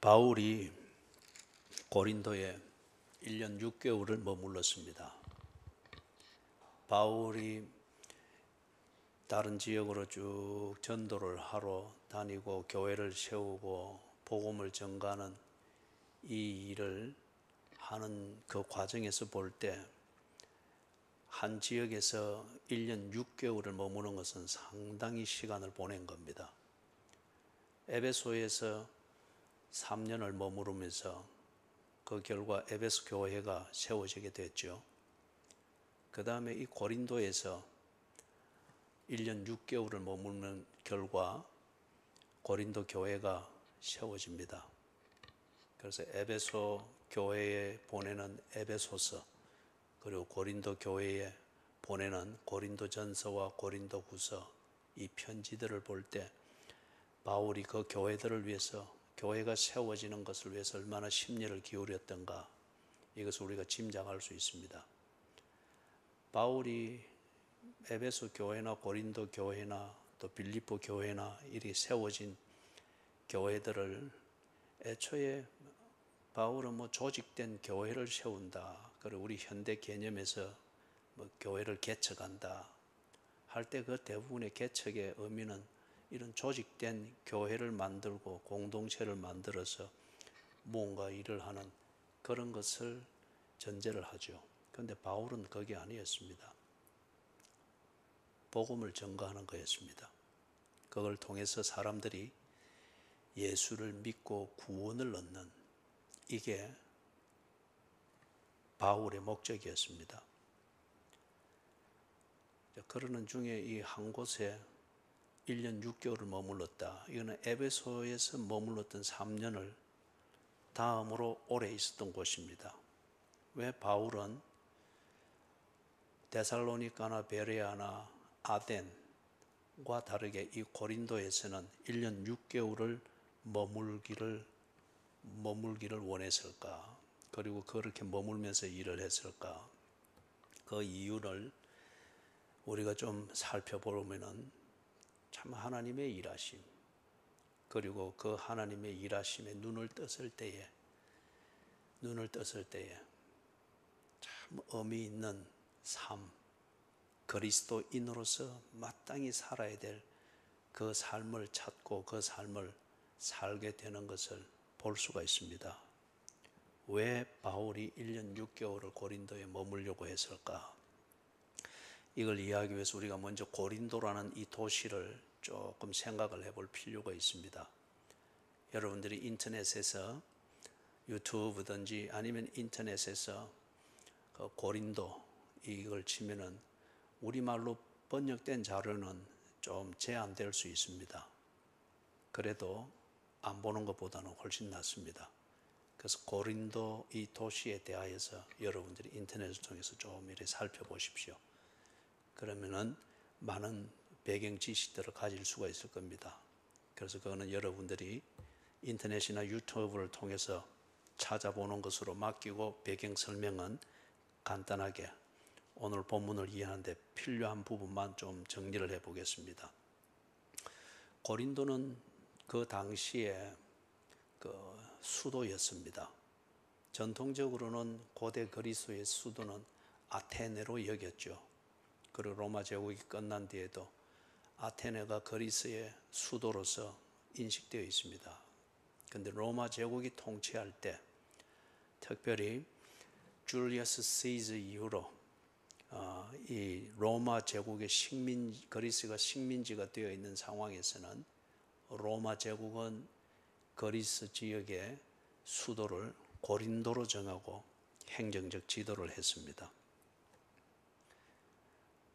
바울이 고린도에 1년 6개월을 머물렀습니다. 바울이 다른 지역으로 쭉 전도를 하러 다니고 교회를 세우고 복음을 전가하는 이 일을 하는 그 과정에서 볼 때 한 지역에서 1년 6개월을 머무는 것은 상당히 시간을 보낸 겁니다. 에베소에서 3년을 머무르면서 그 결과 에베소 교회가 세워지게 됐죠. 그 다음에 이 고린도에서 1년 6개월을 머무는 결과 고린도 교회가 세워집니다. 그래서 에베소 교회에 보내는 에베소서, 그리고 고린도 교회에 보내는 고린도전서와 고린도후서, 이 편지들을 볼 때 바울이 그 교회들을 위해서, 교회가 세워지는 것을 위해서 얼마나 심려를 기울였던가, 이것을 우리가 짐작할 수 있습니다. 바울이 에베소 교회나 고린도 교회나 또 빌립보 교회나 이렇게 세워진 교회들을 애초에 바울은 조직된 교회를 세운다, 그리고 우리 현대 개념에서 교회를 개척한다 할 때 그 대부분의 개척의 의미는 이런 조직된 교회를 만들고 공동체를 만들어서 무언가 일을 하는 그런 것을 전제를 하죠. 그런데 바울은 그게 아니었습니다. 복음을 전가하는 거였습니다. 그걸 통해서 사람들이 예수를 믿고 구원을 얻는, 이게 바울의 목적이었습니다. 그러는 중에 이 한 곳에 1년 6개월을 머물렀다. 이거는 에베소에서 머물렀던 3년을 다음으로 오래 있었던 곳입니다. 왜 바울은 데살로니가나 베레아나 아덴과 다르게 이 고린도에서는 1년 6개월을 머물기를 원했을까? 그리고 그렇게 머물면서 일을 했을까? 그 이유를 우리가 좀 살펴보면은 참 하나님의 일하심, 그리고 그 하나님의 일하심에 눈을 떴을 때에 참 의미 있는 삶, 그리스도인으로서 마땅히 살아야 될 그 삶을 찾고 그 삶을 살게 되는 것을 볼 수가 있습니다. 왜 바울이 1년 6개월을 고린도에 머물려고 했을까? 이걸 이해하기 위해서 우리가 먼저 고린도라는 이 도시를 조금 생각을 해볼 필요가 있습니다. 여러분들이 인터넷에서 유튜브든지 아니면 인터넷에서 그 고린도 이걸 치면은 우리말로 번역된 자료는 좀 제한될 수 있습니다. 그래도 안 보는 것보다는 훨씬 낫습니다. 그래서 고린도 이 도시에 대하여서 여러분들이 인터넷을 통해서 좀 이렇게 살펴보십시오. 그러면은 많은 배경 지식들을 가질 수가 있을 겁니다. 그래서 그거는 여러분들이 인터넷이나 유튜브를 통해서 찾아보는 것으로 맡기고, 배경 설명은 간단하게 오늘 본문을 이해하는데 필요한 부분만 좀 정리를 해보겠습니다. 고린도는 그 당시에 그 수도였습니다. 전통적으로는 고대 그리스의 수도는 아테네로 여겼죠. 그리고 로마 제국이 끝난 뒤에도 아테네가 그리스의 수도로서 인식되어 있습니다. 그런데 로마 제국이 통치할 때, 특별히 줄리어스 시저 이후로 이 로마 제국의 그리스가 식민지가 되어 있는 상황에서는 로마 제국은 그리스 지역의 수도를 고린도로 정하고 행정적 지도를 했습니다.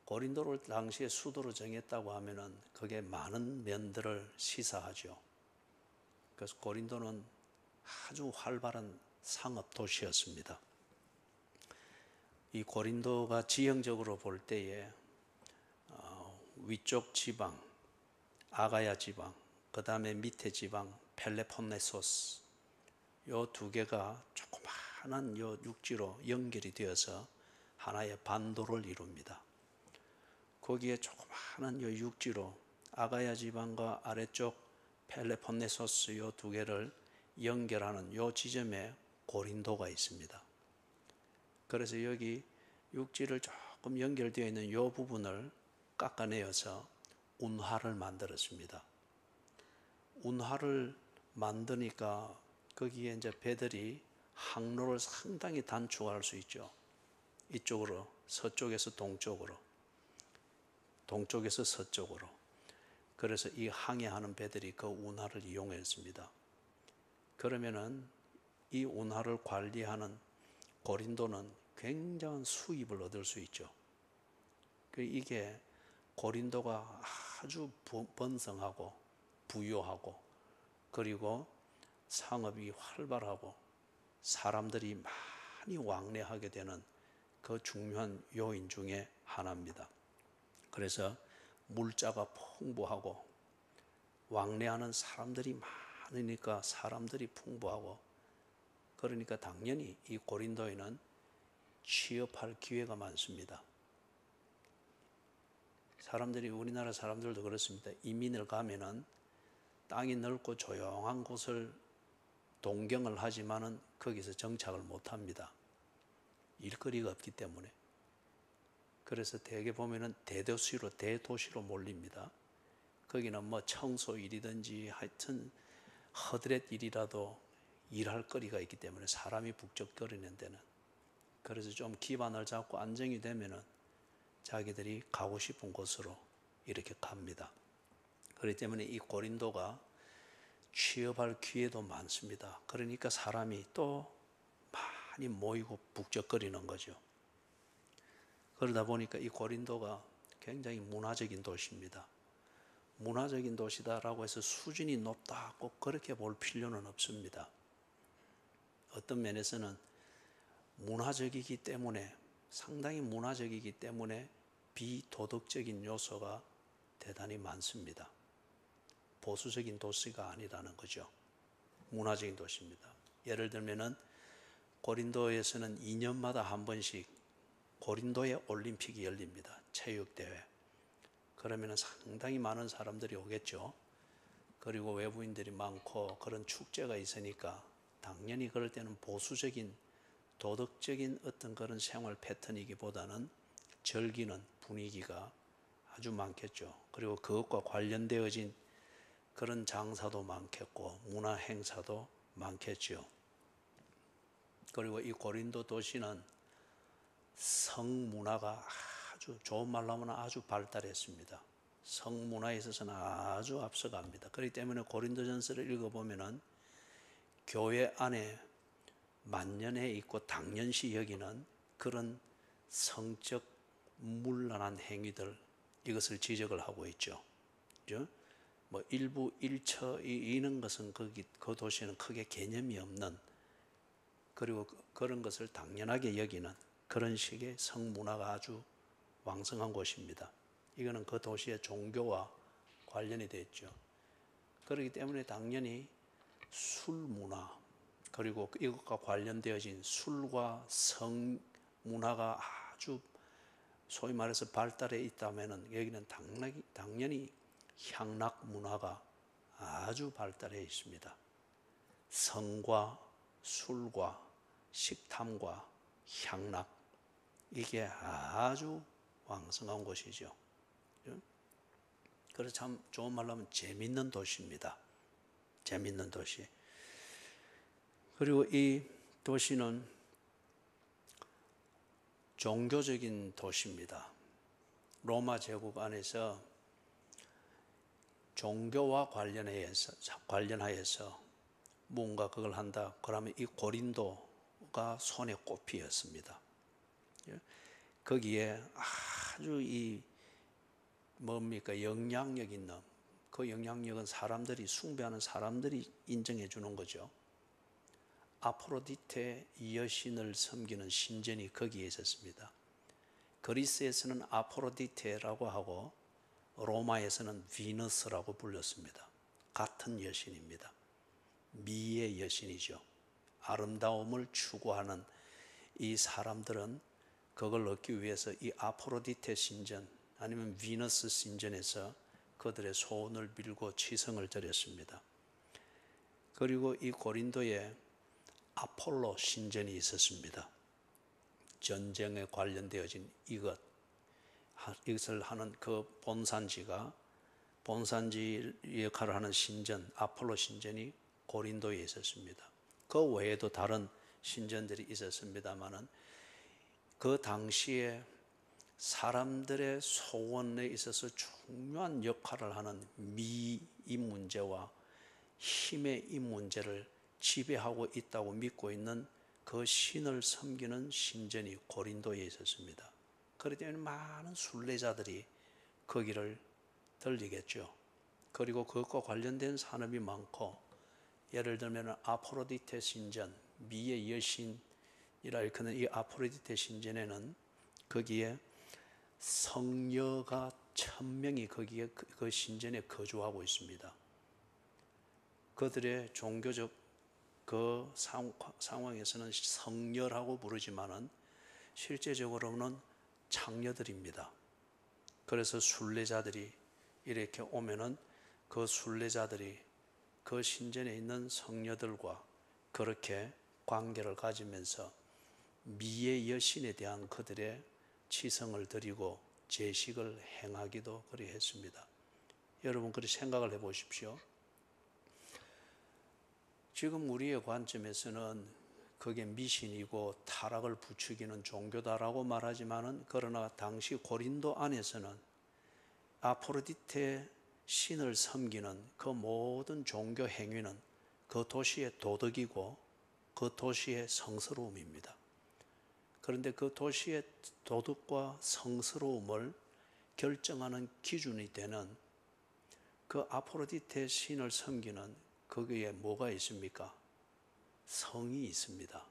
고린도를 당시에 수도로 정했다고 하면은 그게 많은 면들을 시사하죠. 그래서 고린도는 아주 활발한 상업 도시였습니다. 이 고린도가 지형적으로 볼 때에 위쪽 지방, 아가야 지방, 그 다음에 밑에 지방, 펠레폰네소스, 요 두 개가 조그마한 요 육지로 연결이 되어서 하나의 반도를 이룹니다. 거기에 조그마한 요 육지로 아가야 지방과 아래쪽 펠레폰네소스 요 두 개를 연결하는 요 지점에 고린도가 있습니다. 그래서 여기 육지를 조금 연결되어 있는 요 부분을 깎아내어서 운하를 만들었습니다. 운하를 만드니까 거기에 이제 배들이 항로를 상당히 단축할 수 있죠. 이쪽으로, 서쪽에서 동쪽으로, 동쪽에서 서쪽으로. 그래서 이 항해하는 배들이 그 운하를 이용했습니다. 그러면은 이 운하를 관리하는 고린도는 굉장한 수입을 얻을 수 있죠. 이게 고린도가 아주 번성하고 부유하고 그리고 상업이 활발하고 사람들이 많이 왕래하게 되는 그 중요한 요인 중에 하나입니다. 그래서 물자가 풍부하고 왕래하는 사람들이 많으니까 사람들이 풍부하고 그러니까 당연히 이 고린도에는 취업할 기회가 많습니다. 사람들이 우리나라 사람들도 그렇습니다. 이민을 가면은 땅이 넓고 조용한 곳을 동경을 하지만은 거기서 정착을 못 합니다. 일거리가 없기 때문에. 그래서 대개 보면은 대도시로 몰립니다. 거기는 뭐 청소 일이든지 하여튼 허드렛 일이라도 일할 거리가 있기 때문에 사람이 북적거리는 데는. 그래서 좀 기반을 잡고 안정이 되면은 자기들이 가고 싶은 곳으로 이렇게 갑니다. 그렇기 때문에 이 고린도가 취업할 기회도 많습니다. 그러니까 사람이 또 많이 모이고 북적거리는 거죠. 그러다 보니까 이 고린도가 굉장히 문화적인 도시입니다. 문화적인 도시다라고 해서 수준이 높다 꼭 그렇게 볼 필요는 없습니다. 어떤 면에서는 문화적이기 때문에 상당히 문화적이기 때문에 비도덕적인 요소가 대단히 많습니다. 보수적인 도시가 아니라는 거죠. 문화적인 도시입니다. 예를 들면은 고린도에서는 2년마다 한 번씩 고린도의 올림픽이 열립니다. 체육대회. 그러면 상당히 많은 사람들이 오겠죠. 그리고 외부인들이 많고 그런 축제가 있으니까 당연히 그럴 때는 보수적인 도덕적인 어떤 그런 생활 패턴이기보다는 즐기는 분위기가 아주 많겠죠. 그리고 그것과 관련되어진 그런 장사도 많겠고 문화 행사도 많겠죠. 그리고 이 고린도 도시는 성문화가 아주 좋은 말로 하면 아주 발달했습니다. 성문화에 있어서는 아주 앞서갑니다. 그렇기 때문에 고린도전서를 읽어보면은 교회 안에 만연해 있고 당연시 여기는 그런 성적 문란한 행위들 이것을 지적을 하고 있죠. 그죠? 뭐 일부 일처 이런 것은 그 도시에는 크게 개념이 없는 그리고 그런 것을 당연하게 여기는 그런 식의 성문화가 아주 왕성한 곳입니다. 이거는 그 도시의 종교와 관련이 되어 있죠. 그렇기 때문에 당연히 술 문화 그리고 이것과 관련되어진 술과 성 문화가 아주 소위 말해서 발달해 있다면은 여기는 당연히 향락 문화가 아주 발달해 있습니다. 성과 술과 식탐과 향락 이게 아주 왕성한 곳이죠. 그래서 참 좋은 말로 하면 재밌는 도시입니다. 재밌는 도시. 그리고 이 도시는 종교적인 도시입니다. 로마 제국 안에서 종교와 관련하여서 뭔가 그걸 한다. 그러면 이 고린도가 손에 꼽히었습니다. 거기에 아주 영향력 있는 그 영향력은 사람들이 숭배하는 사람들이 인정해 주는 거죠. 아프로디테 여신을 섬기는 신전이 거기에 있었습니다. 그리스에서는 아프로디테라고 하고 로마에서는 비너스라고 불렸습니다. 같은 여신입니다. 미의 여신이죠. 아름다움을 추구하는 이 사람들은 그걸 얻기 위해서 이 아프로디테 신전 아니면 비너스 신전에서 그들의 소원을 빌고 치성을 드렸습니다. 그리고 이 고린도에 아폴로 신전이 있었습니다. 전쟁에 관련되어진 이것을 하는 그 본산지 역할을 하는 신전, 아폴로 신전이 고린도에 있었습니다. 그 외에도 다른 신전들이 있었습니다마는 그 당시에 사람들의 소원에 있어서 중요한 역할을 하는 미 이 문제와 힘의 이 문제를 지배하고 있다고 믿고 있는 그 신을 섬기는 신전이 고린도에 있었습니다. 그렇기 때문에 많은 순례자들이 거기를 들리겠죠. 그리고 그것과 관련된 산업이 많고, 예를 들면 아프로디테 신전, 미의 여신이라 일컫는 이 아프로디테 신전에는 거기에 성녀가 1000명이 거기에 그 신전에 거주하고 있습니다. 그들의 종교적 그 상황에서는 성녀라고 부르지만은 실제적으로는 창녀들입니다. 그래서 순례자들이 이렇게 오면은 그 순례자들이 그 신전에 있는 성녀들과 그렇게 관계를 가지면서 미의 여신에 대한 그들의 치성을 드리고 제식을 행하기도 그리했습니다. 여러분 그렇게 생각을 해보십시오. 지금 우리의 관점에서는 그게 미신이고 타락을 부추기는 종교다라고 말하지만은, 그러나 당시 고린도 안에서는 아프로디테 신을 섬기는 그 모든 종교 행위는 그 도시의 도덕이고 그 도시의 성스러움입니다. 그런데 그 도시의 도덕과 성스러움을 결정하는 기준이 되는 그 아프로디테 신을 섬기는 거기에 뭐가 있습니까? 성이 있습니다.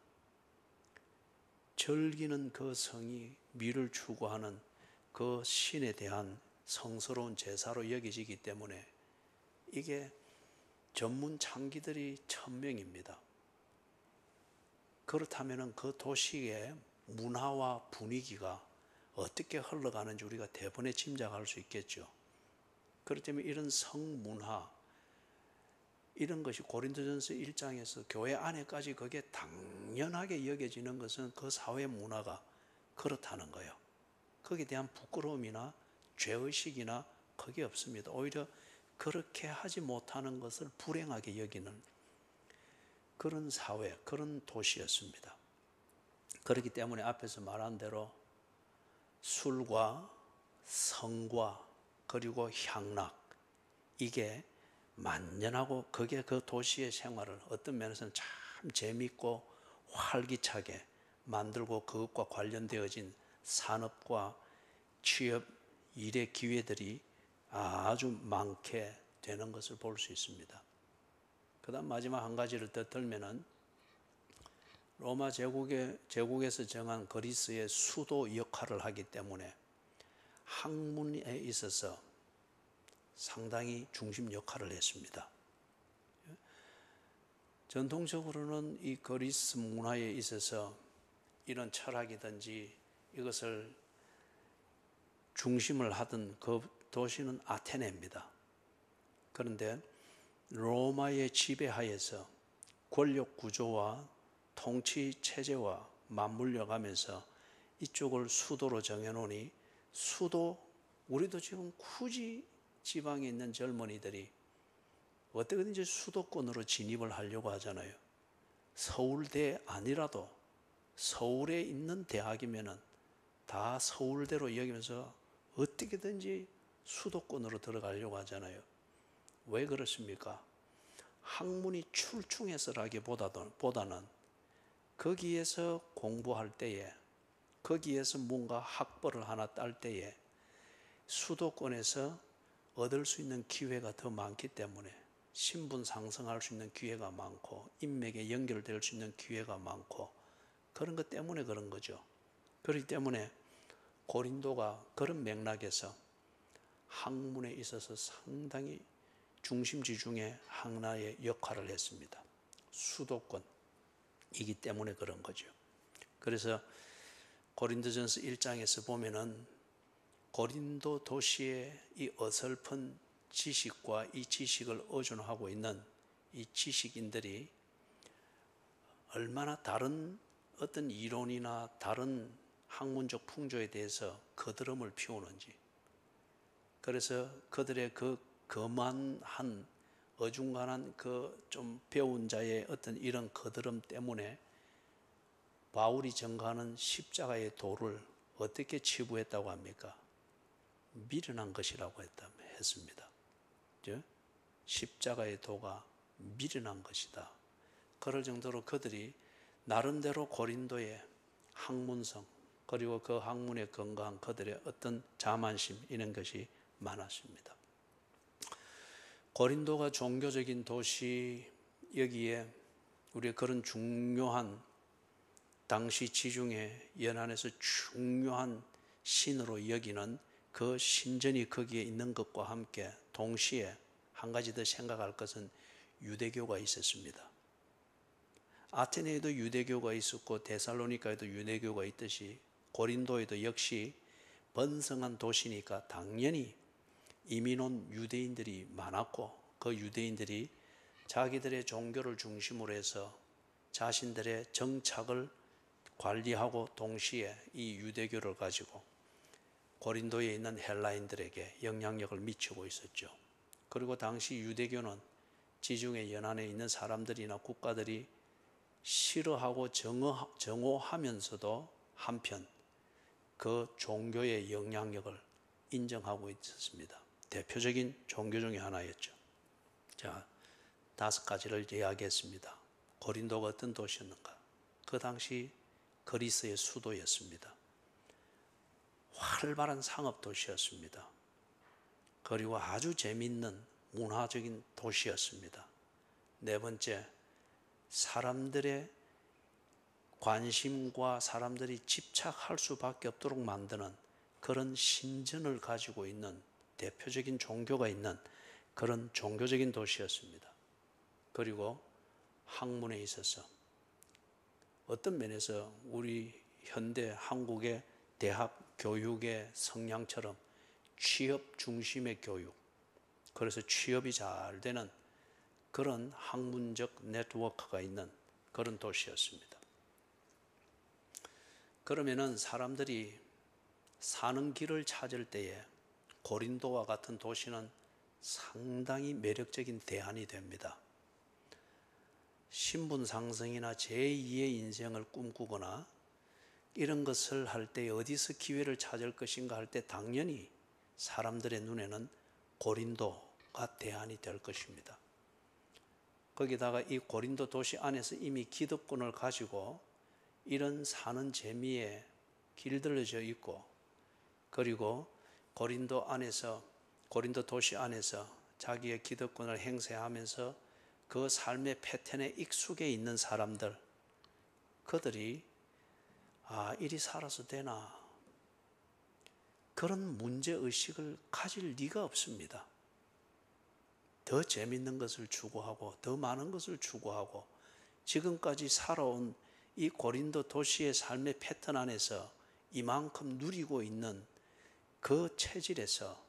즐기는 그 성이 미를 추구하는 그 신에 대한 성스러운 제사로 여겨지기 때문에 이게 전문 창기들이 1000명입니다. 그렇다면 그 도시의 문화와 분위기가 어떻게 흘러가는지 우리가 대번에 짐작할 수 있겠죠. 그렇기 때문에 이런 성문화, 이런 것이 고린도전서 1장에서 교회 안에까지 그게 당연하게 여겨지는 것은 그 사회 문화가 그렇다는 거예요. 거기에 대한 부끄러움이나 죄의식이나 그게 없습니다. 오히려 그렇게 하지 못하는 것을 불행하게 여기는 그런 사회, 그런 도시였습니다. 그렇기 때문에 앞에서 말한 대로 술과 성과 그리고 향락, 이게 만연하고 그게 그 도시의 생활을 어떤 면에서는 참 재미있고 활기차게 만들고, 그것과 관련되어진 산업과 취업, 일의 기회들이 아주 많게 되는 것을 볼 수 있습니다. 그 다음 마지막 한 가지를 더 들면은, 로마 제국에서 정한 그리스의 수도 역할을 하기 때문에 학문에 있어서 상당히 중심 역할을 했습니다. 전통적으로는 이 그리스 문화에 있어서 이런 철학이든지 이것을 중심을 하던 그 도시는 아테네입니다. 그런데 로마의 지배하에서 권력 구조와 통치 체제와 맞물려 가면서 이쪽을 수도로 정해놓으니, 우리도 지금 굳이 지방에 있는 젊은이들이 어떻게든지 수도권으로 진입을 하려고 하잖아요. 서울대 아니라도 서울에 있는 대학이면은 다 서울대로 여기면서 어떻게든지 수도권으로 들어가려고 하잖아요. 왜 그렇습니까? 학문이 출중해서라기보다는 거기에서 공부할 때에, 거기에서 뭔가 학벌을 하나 딸 때에 수도권에서 얻을 수 있는 기회가 더 많기 때문에, 신분 상승할 수 있는 기회가 많고 인맥에 연결될 수 있는 기회가 많고, 그런 것 때문에 그런 거죠. 그렇기 때문에 고린도가 그런 맥락에서 학문에 있어서 상당히 중심지 중에 하나의 역할을 했습니다. 수도권이기 때문에 그런 거죠. 그래서 고린도전서 1장에서 보면은 고린도 도시의 이 어설픈 지식과 이 지식을 의존하고 있는 이 지식인들이 얼마나 다른 어떤 이론이나 다른 학문적 풍조에 대해서 거드름을 피우는지, 그래서 그들의 그 거만한 어중간한 그 좀 배운 자의 어떤 이런 거드름 때문에 바울이 전가하는 십자가의 도를 어떻게 치부했다고 합니까? 미련한 것이라고 했습니다. 십자가의 도가 미련한 것이다. 그럴 정도로 그들이 나름대로 고린도의 학문성, 그리고 그 학문에 건강한 그들의 어떤 자만심, 이런 것이 많았습니다. 고린도가 종교적인 도시, 여기에 우리가 그런 중요한, 당시 지중해 연안에서 중요한 신으로 여기는 그 신전이 거기에 있는 것과 함께 동시에 한 가지 더 생각할 것은 유대교가 있었습니다. 아테네에도 유대교가 있었고 데살로니가에도 유대교가 있듯이 고린도에도 역시 번성한 도시니까 당연히 이민 온 유대인들이 많았고, 그 유대인들이 자기들의 종교를 중심으로 해서 자신들의 정착을 관리하고 동시에 이 유대교를 가지고 고린도에 있는 헬라인들에게 영향력을 미치고 있었죠. 그리고 당시 유대교는 지중해 연안에 있는 사람들이나 국가들이 싫어하고 정오하면서도 한편 그 종교의 영향력을 인정하고 있었습니다. 대표적인 종교 중에 하나였죠. 자, 5가지를 이야기했습니다. 고린도가 어떤 도시였는가? 그 당시 그리스의 수도였습니다. 활발한 상업 도시였습니다. 그리고 아주 재미있는 문화적인 도시였습니다. 4번째, 사람들의 관심과 사람들이 집착할 수밖에 없도록 만드는 그런 신전을 가지고 있는 대표적인 종교가 있는 그런 종교적인 도시였습니다. 그리고 학문에 있어서 어떤 면에서 우리 현대 한국의 대학 교육의 성향처럼 취업 중심의 교육, 그래서 취업이 잘 되는 그런 학문적 네트워크가 있는 그런 도시였습니다. 그러면은 사람들이 사는 길을 찾을 때에 고린도와 같은 도시는 상당히 매력적인 대안이 됩니다. 신분 상승이나 제2의 인생을 꿈꾸거나 이런 것을 할 때 어디서 기회를 찾을 것인가 할 때 당연히 사람들의 눈에는 고린도가 대안이 될 것입니다. 거기다가 이 고린도 도시 안에서 이미 기득권을 가지고 이런 사는 재미에 길들여져 있고, 그리고 고린도 도시 안에서 자기의 기득권을 행사하면서 그 삶의 패턴에 익숙해 있는 사람들, 그들이 이리 살아서 되나, 그런 문제의식을 가질 리가 없습니다. 더 재밌는 것을 추구하고 더 많은 것을 추구하고 지금까지 살아온 이 고린도 도시의 삶의 패턴 안에서 이만큼 누리고 있는 그 체질에서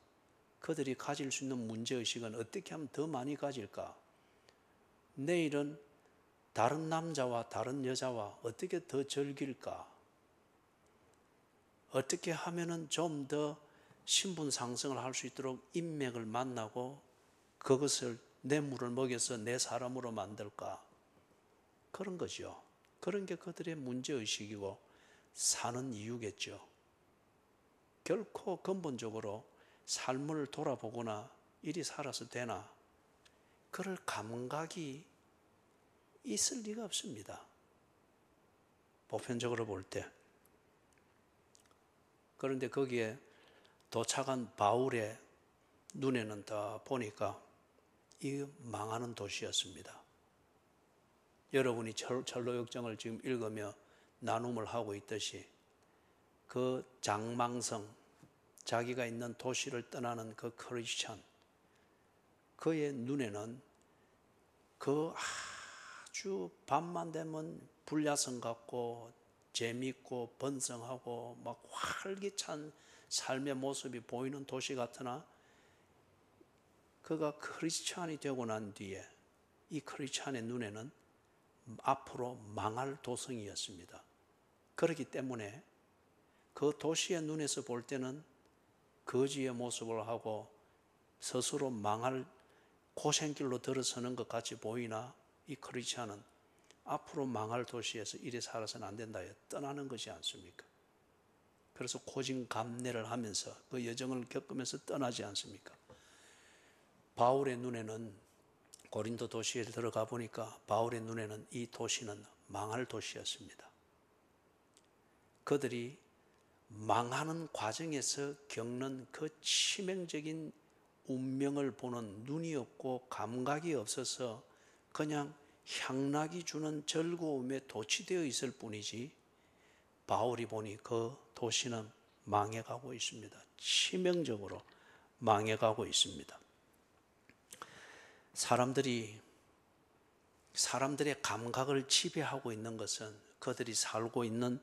그들이 가질 수 있는 문제의식은 어떻게 하면 더 많이 가질까? 내일은 다른 남자와 다른 여자와 어떻게 더 즐길까? 어떻게 하면은 좀 더 신분 상승을 할 수 있도록 인맥을 만나고 그것을 내 물을 먹여서 내 사람으로 만들까? 그런 거죠. 그런 게 그들의 문제의식이고 사는 이유겠죠. 결코 근본적으로 삶을 돌아보거나 이리 살아서 되나, 그럴 감각이 있을 리가 없습니다. 보편적으로 볼 때. 그런데 거기에 도착한 바울의 눈에는 다 보니까 이 망하는 도시였습니다. 여러분이 철로역정을 지금 읽으며 나눔을 하고 있듯이 그 장망성, 자기가 있는 도시를 떠나는 그 크리스천, 그의 눈에는 그 아주 밤만 되면 불야성 같고 재미있고 번성하고 막 활기찬 삶의 모습이 보이는 도시 같으나 그가 크리스찬이 되고 난 뒤에 이 크리스찬의 눈에는 앞으로 망할 도성이었습니다. 그렇기 때문에 그 도시의 눈에서 볼 때는 거지의 모습을 하고 스스로 망할 고생길로 들어서는 것 같이 보이나 이 크리스찬은 앞으로 망할 도시에서 이래 살아서는 안 된다 떠나는 것이 않습니까? 그래서 고진감래를 하면서 그 여정을 겪으면서 떠나지 않습니까? 바울의 눈에는 고린도 도시에 들어가 보니까 바울의 눈에는 이 도시는 망할 도시였습니다. 그들이 망하는 과정에서 겪는 그 치명적인 운명을 보는 눈이 없고 감각이 없어서 그냥 향락이 주는 즐거움에 도취되어 있을 뿐이지 바울이 보니 그 도시는 망해가고 있습니다. 치명적으로 망해가고 있습니다. 사람들의 감각을 지배하고 있는 것은 그들이 살고 있는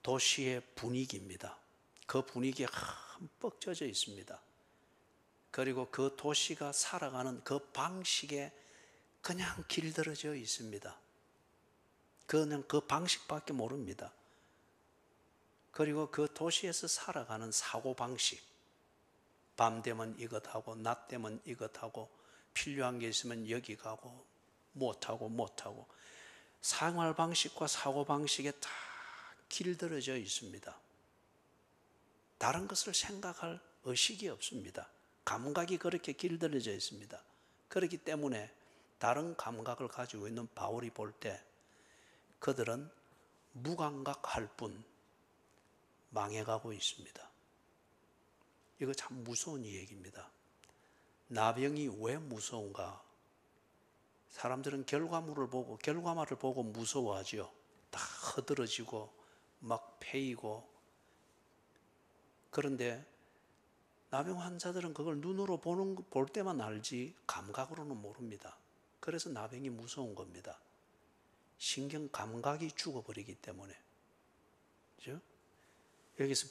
도시의 분위기입니다. 그 분위기에 흠뻑 젖어 있습니다. 그리고 그 도시가 살아가는 그 방식에 그냥 길들여져 있습니다. 그냥 그 방식밖에 모릅니다. 그리고 그 도시에서 살아가는 사고방식, 밤 되면 이것하고 낮 되면 이것하고 필요한 게 있으면 여기 가고 못하고 생활방식과 사고방식에 다 길들여져 있습니다. 다른 것을 생각할 의식이 없습니다. 감각이 그렇게 길들여져 있습니다. 그렇기 때문에 다른 감각을 가지고 있는 바울이 볼 때 그들은 무감각할 뿐 망해가고 있습니다. 이거 참 무서운 얘기입니다. 나병이 왜 무서운가? 사람들은 결과물을 보고 무서워하죠. 다 허드러지고 막 패이고. 그런데 나병 환자들은 그걸 눈으로 볼 때만 알지 감각으로는 모릅니다. 그래서 나병이 무서운 겁니다. 신경 감각이 죽어버리기 때문에. 그죠? 여기서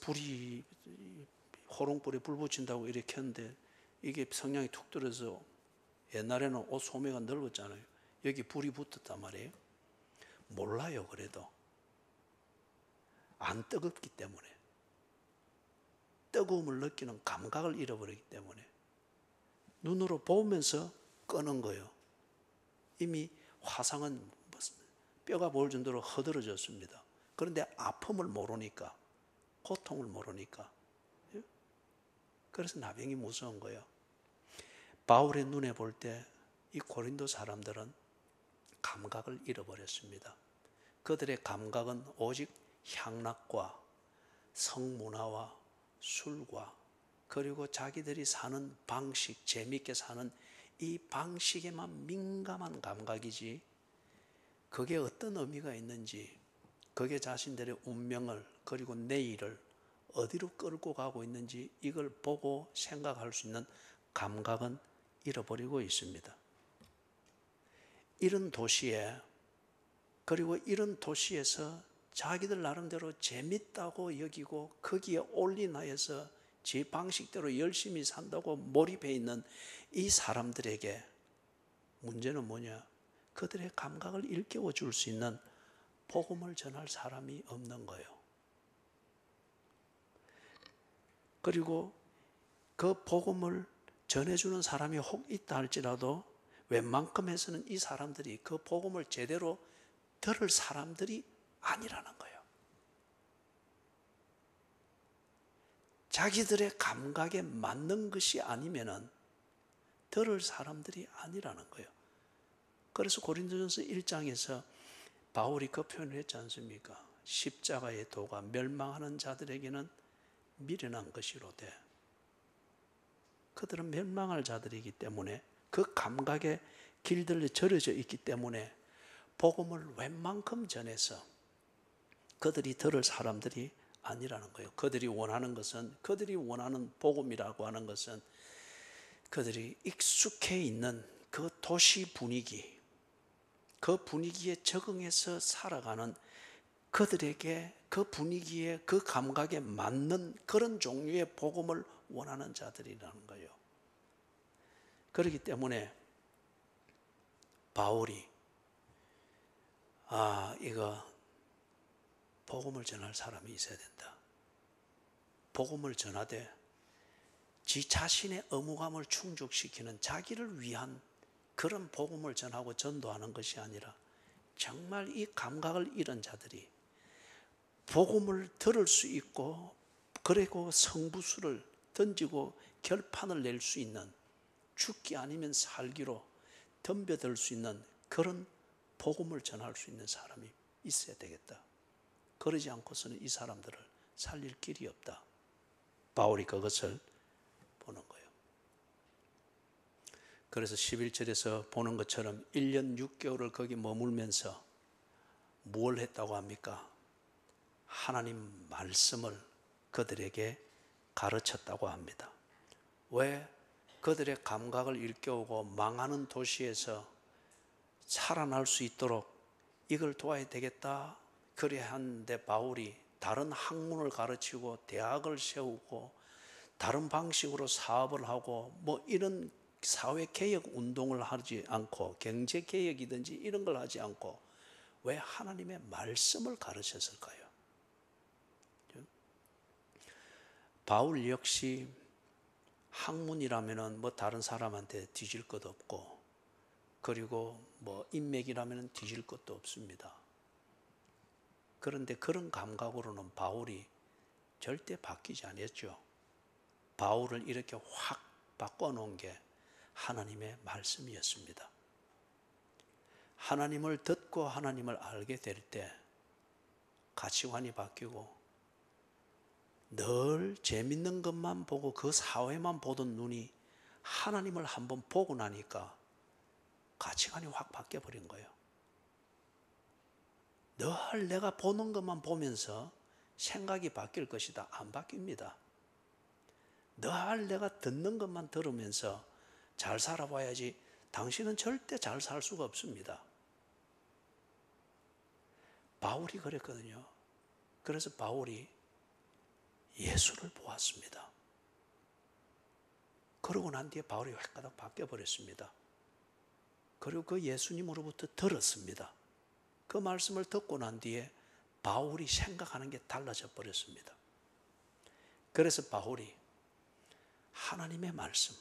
호롱불에 불 붙인다고 이렇게 했는데 이게 성냥이 툭 들어서 옛날에는 옷 소매가 넓었잖아요. 여기 불이 붙었단 말이에요. 몰라요. 그래도 안 뜨겁기 때문에 뜨거움을 느끼는 감각을 잃어버리기 때문에 눈으로 보면서 끄는 거예요. 이미 화상은 뼈가 보일 정도로 허들어졌습니다. 그런데 아픔을 모르니까, 고통을 모르니까. 그래서 나병이 무서운 거예요. 바울의 눈에 볼 때 이 고린도 사람들은 감각을 잃어버렸습니다. 그들의 감각은 오직 향락과 성문화와 술과 그리고 자기들이 사는 방식, 재미있게 사는 이 방식에만 민감한 감각이지 그게 어떤 의미가 있는지, 그게 자신들의 운명을 그리고 내일을 어디로 끌고 가고 있는지 이걸 보고 생각할 수 있는 감각은 잃어버리고 있습니다. 이런 도시에, 그리고 이런 도시에서 자기들 나름대로 재밌다고 여기고 거기에 올인하여서 제 방식대로 열심히 산다고 몰입해 있는 이 사람들에게 문제는 뭐냐? 그들의 감각을 일깨워 줄 수 있는 복음을 전할 사람이 없는 거예요. 그리고 그 복음을 전해주는 사람이 혹 있다 할지라도 웬만큼 해서는 이 사람들이 그 복음을 제대로 들을 사람들이 아니라는 거예요. 자기들의 감각에 맞는 것이 아니면은 들을 사람들이 아니라는 거예요. 그래서 고린도전서 1장에서 바울이 그 표현을 했지 않습니까? 십자가의 도가 멸망하는 자들에게는 미련한 것이로되 그들은 멸망할 자들이기 때문에 그 감각에 길들여 절여져 있기 때문에 복음을 웬만큼 전해서 그들이 들을 사람들이 아니라는 거예요. 그들이 원하는 것은, 그들이 원하는 복음이라고 하는 것은 그들이 익숙해 있는 그 도시 분위기, 그 분위기에 적응해서 살아가는 그들에게 그 분위기에 그 감각에 맞는 그런 종류의 복음을 원하는 자들이라는 거예요. 그렇기 때문에 바울이 이거 복음을 전할 사람이 있어야 된다. 복음을 전하되 지 자신의 의무감을 충족시키는 자기를 위한 그런 복음을 전하고 전도하는 것이 아니라 정말 이 감각을 잃은 자들이 복음을 들을 수 있고 그리고 성부수를 던지고 결판을 낼 수 있는, 죽기 아니면 살기로 덤벼들 수 있는 그런 복음을 전할 수 있는 사람이 있어야 되겠다. 그러지 않고서는 이 사람들을 살릴 길이 없다. 바울이 그것을 보는 거예요. 그래서 11절에서 보는 것처럼 1년 6개월을 거기 머물면서 뭘 했다고 합니까? 하나님 말씀을 그들에게 가르쳤다고 합니다. 왜? 그들의 감각을 일깨우고 망하는 도시에서 살아날 수 있도록 이걸 도와야 되겠다. 그래야 하는데 바울이 다른 학문을 가르치고 대학을 세우고 다른 방식으로 사업을 하고 뭐 이런 사회개혁 운동을 하지 않고 경제개혁이든지 이런 걸 하지 않고 왜 하나님의 말씀을 가르쳤을까요? 바울 역시 학문이라면은 뭐 다른 사람한테 뒤질 것도 없고 그리고 뭐 인맥이라면은 뒤질 것도 없습니다. 그런데 그런 감각으로는 바울이 절대 바뀌지 않았죠. 바울을 이렇게 확 바꿔놓은 게 하나님의 말씀이었습니다. 하나님을 듣고 하나님을 알게 될 때 가치관이 바뀌고 늘 재밌는 것만 보고 그 사회만 보던 눈이 하나님을 한번 보고 나니까 가치관이 확 바뀌어버린 거예요. 늘 내가 보는 것만 보면서 생각이 바뀔 것이다. 안 바뀝니다. 늘 내가 듣는 것만 들으면서 잘 살아봐야지 당신은 절대 잘 살 수가 없습니다. 바울이 그랬거든요. 그래서 바울이 예수를 보았습니다. 그러고 난 뒤에 바울이 획가닥 바뀌어버렸습니다. 그리고 그 예수님으로부터 들었습니다. 그 말씀을 듣고 난 뒤에 바울이 생각하는 게 달라져 버렸습니다. 그래서 바울이 하나님의 말씀,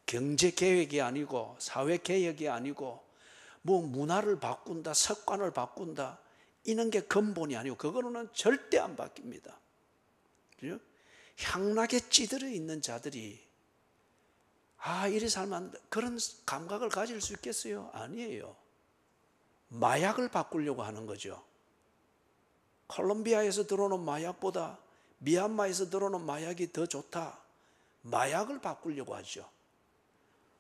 경제개혁이 아니고 사회개혁이 아니고 뭐 문화를 바꾼다, 습관을 바꾼다 이런 게 근본이 아니고 그거는 절대 안 바뀝니다. 그죠? 향락에 찌들어 있는 자들이 이리 살면 안 돼. 그런 감각을 가질 수 있겠어요? 아니에요. 마약을 바꾸려고 하는 거죠. 콜롬비아에서 들어오는 마약보다 미얀마에서 들어오는 마약이 더 좋다. 마약을 바꾸려고 하죠.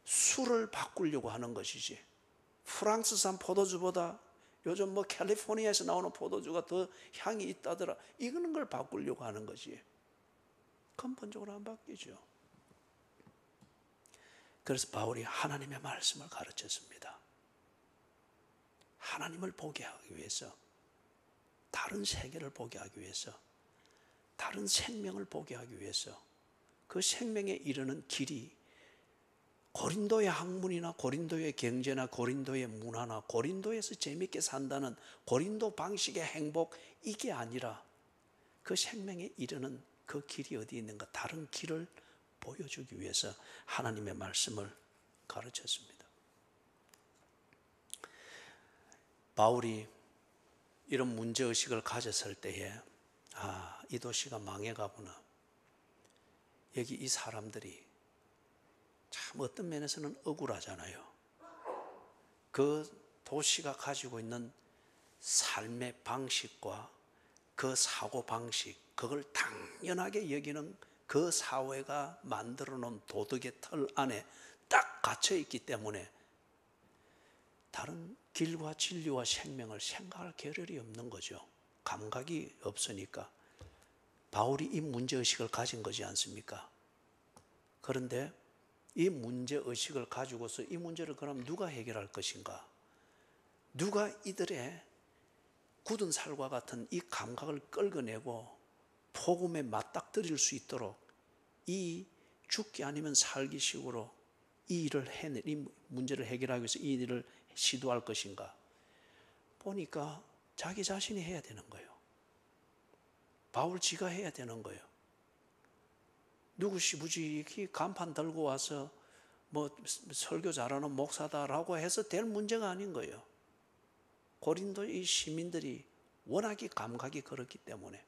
술을 바꾸려고 하는 것이지. 프랑스산 포도주보다 요즘 뭐 캘리포니아에서 나오는 포도주가 더 향이 있다더라. 이거는 걸 바꾸려고 하는 거지. 근본적으로 안 바뀌죠. 그래서 바울이 하나님의 말씀을 가르쳤습니다. 하나님을 보게 하기 위해서, 다른 세계를 보게 하기 위해서, 다른 생명을 보게 하기 위해서 그 생명에 이르는 길이 고린도의 학문이나 고린도의 경제나 고린도의 문화나 고린도에서 재밌게 산다는 고린도 방식의 행복 이게 아니라 그 생명에 이르는 그 길이 어디 있는가 다른 길을 보여주기 위해서 하나님의 말씀을 가르쳤습니다. 바울이 이런 문제의식을 가졌을 때에 이 도시가 망해가구나. 여기 이 사람들이 참 어떤 면에서는 억울하잖아요. 그 도시가 가지고 있는 삶의 방식과 그 사고방식, 그걸 당연하게 여기는 그 사회가 만들어 놓은 도덕의 틀 안에 딱 갇혀 있기 때문에 다른 길과 진리와 생명을 생각할 겨를이 없는 거죠. 감각이 없으니까. 바울이 이 문제의식을 가진 거지 않습니까? 그런데 이 문제의식을 가지고서 이 문제를 그럼 누가 해결할 것인가? 누가 이들의 굳은 살과 같은 이 감각을 끌어내고 복음에 맞닥뜨릴 수 있도록 이 죽기 아니면 살기 식으로 이 일을 이 문제를 해결하기 위해서 이 일을 시도할 것인가? 보니까 자기 자신이 해야 되는 거예요. 바울 지가 해야 되는 거예요. 누구 시부지기 간판 들고 와서 뭐 설교 잘하는 목사다라고 해서 될 문제가 아닌 거예요. 고린도 이 시민들이 워낙에 감각이 그렇기 때문에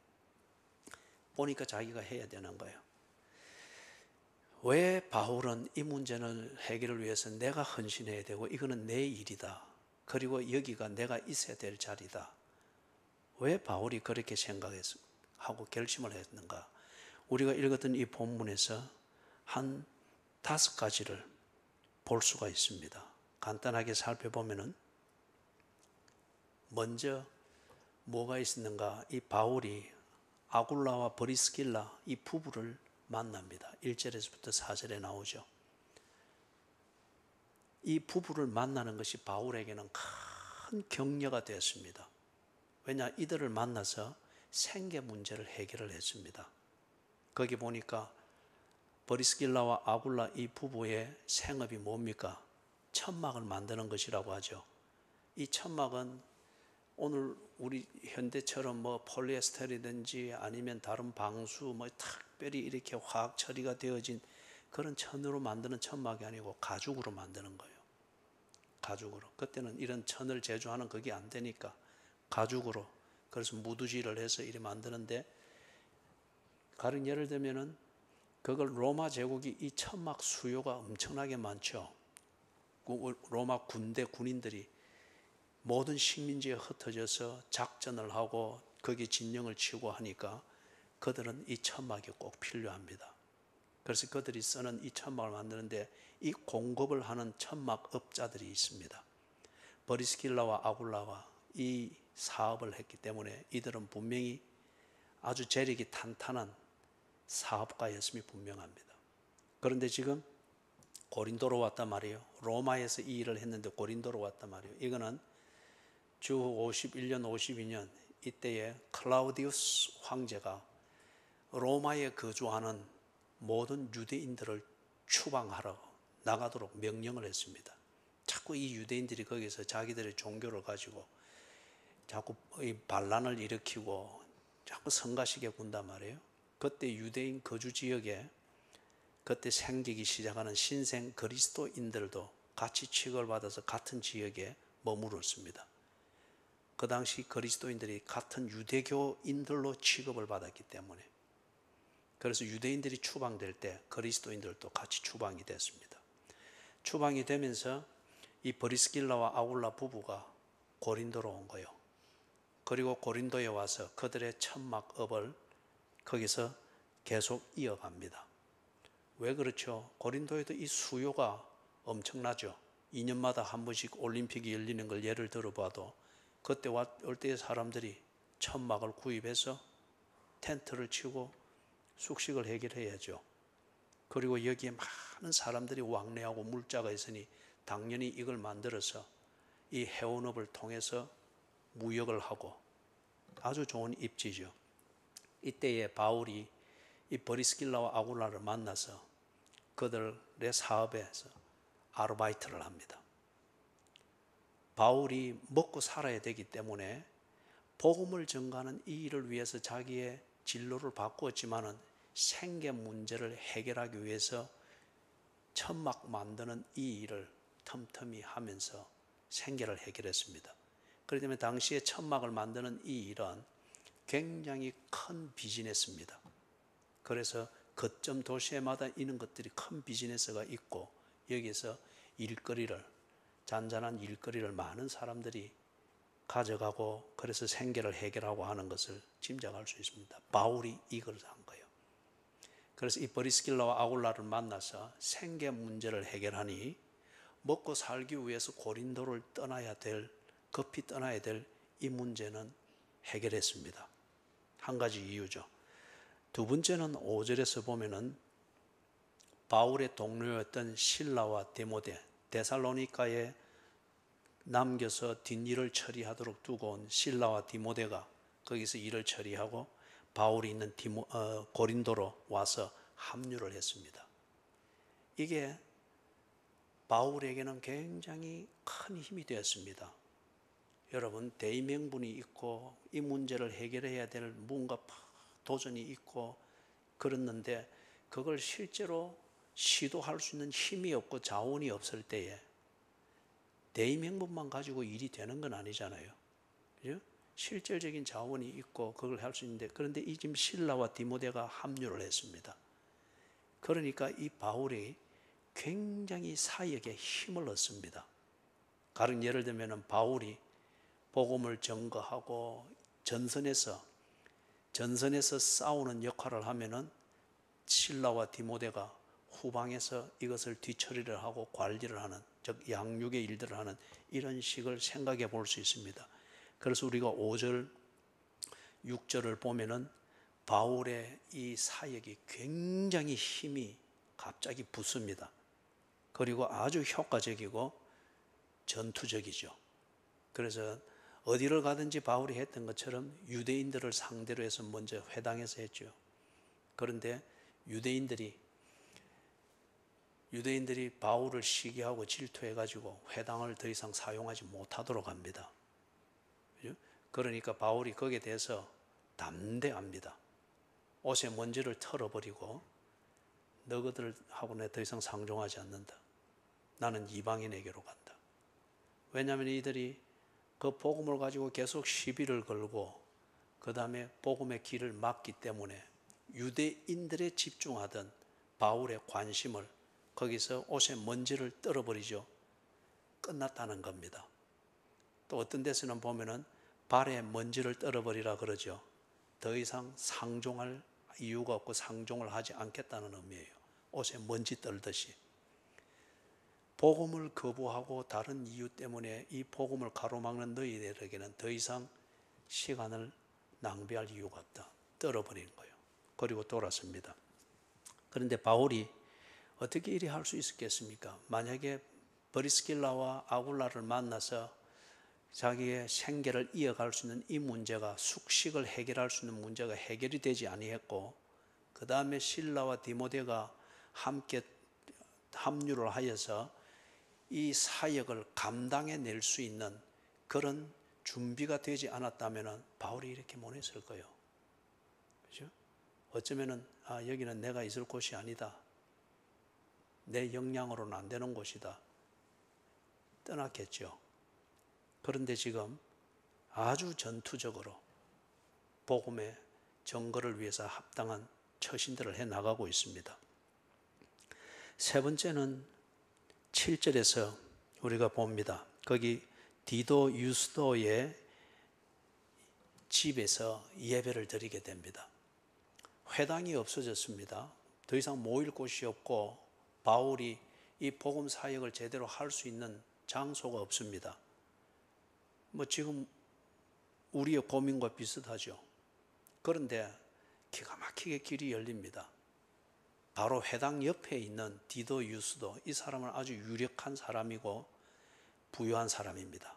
보니까 자기가 해야 되는 거예요. 왜 바울은 이 문제를 해결을 위해서 내가 헌신해야 되고 이거는 내 일이다. 그리고 여기가 내가 있어야 될 자리다. 왜 바울이 그렇게 생각하고 결심을 했는가? 우리가 읽었던 이 본문에서 한 5가지를 볼 수가 있습니다. 간단하게 살펴보면은 먼저 뭐가 있었는가? 이 바울이 아굴라와 브리스길라 이 부부를 만납니다. 1절에서부터 4절에 나오죠. 이 부부를 만나는 것이 바울에게는 큰 격려가 되었습니다. 왜냐? 이들을 만나서 생계 문제를 해결을 했습니다. 거기 보니까 브리스길라와 아굴라 이 부부의 생업이 뭡니까? 천막을 만드는 것이라고 하죠. 이 천막은 오늘 우리 현대처럼 뭐 폴리에스테르든지 아니면 다른 방수 뭐 특별히 이렇게 화학 처리가 되어진 그런 천으로 만드는 천막이 아니고 가죽으로 만드는 거예요. 가죽으로. 그때는 이런 천을 제조하는 그게 안 되니까 가죽으로. 그래서 무두질을 해서 이렇게 만드는데, 가령 예를 들면은 그걸 로마 제국이 이 천막 수요가 엄청나게 많죠. 로마 군인들이 모든 식민지에 흩어져서 작전을 하고 거기 진영을 치고 하니까 그들은 이 천막이 꼭 필요합니다. 그래서 그들이 쓰는 이 천막을 만드는데 이 공급을 하는 천막업자들이 있습니다. 브리스길라와 아굴라와 이 사업을 했기 때문에 이들은 분명히 아주 재력이 탄탄한 사업가였음이 분명합니다. 그런데 지금 고린도로 왔단 말이에요. 로마에서 이 일을 했는데 고린도로 왔단 말이에요. 이거는 주 51년, 52년 이때에 클라우디우스 황제가 로마에 거주하는 모든 유대인들을 추방하러 나가도록 명령을 했습니다. 자꾸 이 유대인들이 거기서 자기들의 종교를 가지고 자꾸 반란을 일으키고 자꾸 성가시게 군단 말이에요. 그때 유대인 거주 지역에 그때 생기기 시작하는 신생 그리스도인들도 같이 취급을 받아서 같은 지역에 머물렀습니다. 그 당시 그리스도인들이 같은 유대교인들로 취급을 받았기 때문에, 그래서 유대인들이 추방될 때 그리스도인들도 같이 추방이 됐습니다. 추방이 되면서 이 브리스길라와 아굴라 부부가 고린도로 온 거예요. 그리고 고린도에 와서 그들의 천막업을 거기서 계속 이어갑니다. 왜 그렇죠? 고린도에도 이 수요가 엄청나죠. 2년마다 한 번씩 올림픽이 열리는 걸 예를 들어봐도 그때 올 때의 사람들이 천막을 구입해서 텐트를 치고 숙식을 해결해야죠. 그리고 여기에 많은 사람들이 왕래하고 물자가 있으니 당연히 이걸 만들어서 이 해운업을 통해서 무역을 하고 아주 좋은 입지죠. 이때에 바울이 이 브리스길라와 아굴라를 만나서 그들의 사업에서 아르바이트를 합니다. 바울이 먹고 살아야 되기 때문에 복음을 전가하는 이 일을 위해서 자기의 진로를 바꾸었지만은 생계 문제를 해결하기 위해서 천막 만드는 이 일을 틈틈이 하면서 생계를 해결했습니다. 그렇기 때문에 당시에 천막을 만드는 이 일은 굉장히 큰 비즈니스입니다. 그래서 거점 도시마다 이런 것들이 큰 비즈니스가 있고 여기서 일거리를, 잔잔한 일거리를 많은 사람들이 가져가고 그래서 생계를 해결하고 하는 것을 짐작할 수 있습니다. 바울이 이걸 한 거예요. 그래서 이 브리스길라와 아굴라를 만나서 생계 문제를 해결하니 먹고 살기 위해서 고린도를 급히 떠나야 될 이 문제는 해결했습니다. 한 가지 이유죠. 두 번째는 5절에서 보면은 바울의 동료였던 실라와 디모데, 데살로니가에 남겨서 뒷일을 처리하도록 두고 온 실라와 디모데가 거기서 일을 처리하고 바울이 있는 고린도로 와서 합류를 했습니다. 이게 바울에게는 굉장히 큰 힘이 되었습니다. 여러분, 대의명분이 있고 이 문제를 해결해야 될 뭔가 도전이 있고 그랬는데 그걸 실제로 시도할 수 있는 힘이 없고 자원이 없을 때에 대의명분만 가지고 일이 되는 건 아니잖아요. 그죠? 실질적인 자원이 있고 그걸 할 수 있는데, 그런데 이 지금 실라와 디모데가 합류를 했습니다. 그러니까 이 바울이 굉장히 사역에 힘을 얻습니다. 다른 예를 들면 바울이 복음을 증거하고 전선에서 싸우는 역할을 하면은 실라와 디모데가 후방에서 이것을 뒤처리를 하고 관리를 하는, 즉 양육의 일들을 하는 이런 식을 생각해 볼 수 있습니다. 그래서 우리가 5절, 6절을 보면은 바울의 이 사역이 굉장히 힘이 갑자기 붙습니다. 그리고 아주 효과적이고 전투적이죠. 그래서 어디를 가든지 바울이 했던 것처럼 유대인들을 상대로 해서 먼저 회당에서 했죠. 그런데 유대인들이 바울을 시기하고 질투해가지고 회당을 더 이상 사용하지 못하도록 합니다. 그러니까 바울이 거기에 대해서 담대합니다. 옷에 먼지를 털어버리고 너희들하고 내 더 이상 상종하지 않는다. 나는 이방인에게로 간다. 왜냐하면 이들이 그 복음을 가지고 계속 시비를 걸고 그 다음에 복음의 길을 막기 때문에 유대인들에 집중하던 바울의 관심을 거기서 옷에 먼지를 떨어버리죠. 끝났다는 겁니다. 또 어떤 데서는 보면은 발에 먼지를 떨어버리라 그러죠. 더 이상 상종할 이유가 없고 상종을 하지 않겠다는 의미예요. 옷에 먼지 떨듯이. 복음을 거부하고 다른 이유 때문에 이 복음을 가로막는 너희들에게는 더 이상 시간을 낭비할 이유가 없다. 떨어버린 거예요. 그리고 돌았습니다. 그런데 바울이 어떻게 이리 할 수 있었겠습니까? 만약에 브리스길라와 아굴라를 만나서 자기의 생계를 이어갈 수 있는 이 문제가, 숙식을 해결할 수 있는 문제가 해결이 되지 아니했고, 그 다음에 실라와 디모데가 함께 합류를 하여서 이 사역을 감당해낼 수 있는 그런 준비가 되지 않았다면 바울이 이렇게 못 했을 거예요. 그죠? 어쩌면은 여기는 내가 있을 곳이 아니다. 내 역량으로는 안 되는 곳이다. 떠났겠죠. 그런데 지금 아주 전투적으로 복음의 증거를 위해서 합당한 처신들을 해 나가고 있습니다. 세 번째는 7절에서 우리가 봅니다. 거기 디도 유스도의 집에서 예배를 드리게 됩니다. 회당이 없어졌습니다. 더 이상 모일 곳이 없고 바울이 이 복음 사역을 제대로 할 수 있는 장소가 없습니다. 지금 우리의 고민과 비슷하죠. 그런데 기가 막히게 길이 열립니다. 바로 회당 옆에 있는 디도 유스도, 이 사람은 아주 유력한 사람이고 부유한 사람입니다.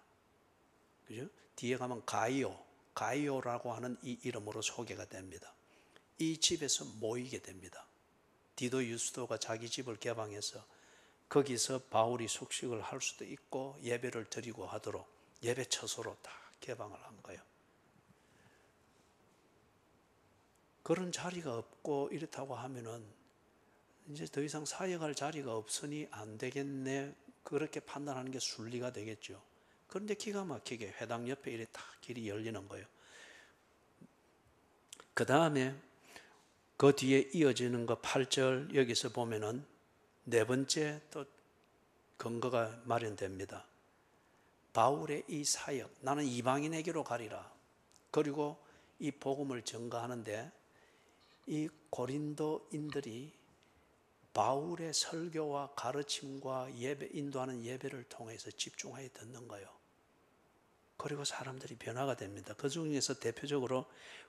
그죠? 뒤에 가면 가이오라고 하는 이 이름으로 소개가 됩니다. 이 집에서 모이게 됩니다. 디도 유스도가 자기 집을 개방해서 거기서 바울이 숙식을 할 수도 있고 예배를 드리고 하도록 예배 처소로 다 개방을 한 거예요. 그런 자리가 없고 이렇다고 하면은 이제 더 이상 사역할 자리가 없으니 안 되겠네, 그렇게 판단하는 게 순리가 되겠죠. 그런데 기가 막히게 회당 옆에 이렇게 다 길이 열리는 거예요. 그 다음에 그 뒤에 이어지는 거 8절, 여기서 보면은 네 번째 또 근거가 마련됩니다. 바울의 이 사역, 나는 이방인에게로 가리라. 그리고 이 복음을 증거하는데 이 고린도인들이 바울의 설교와 가르침과 예배, 인도하는 예배를 통해서 집중하여 듣는 거예요. 그리고 사람들이 변화가 됩니다. 그 중에서 대표적으로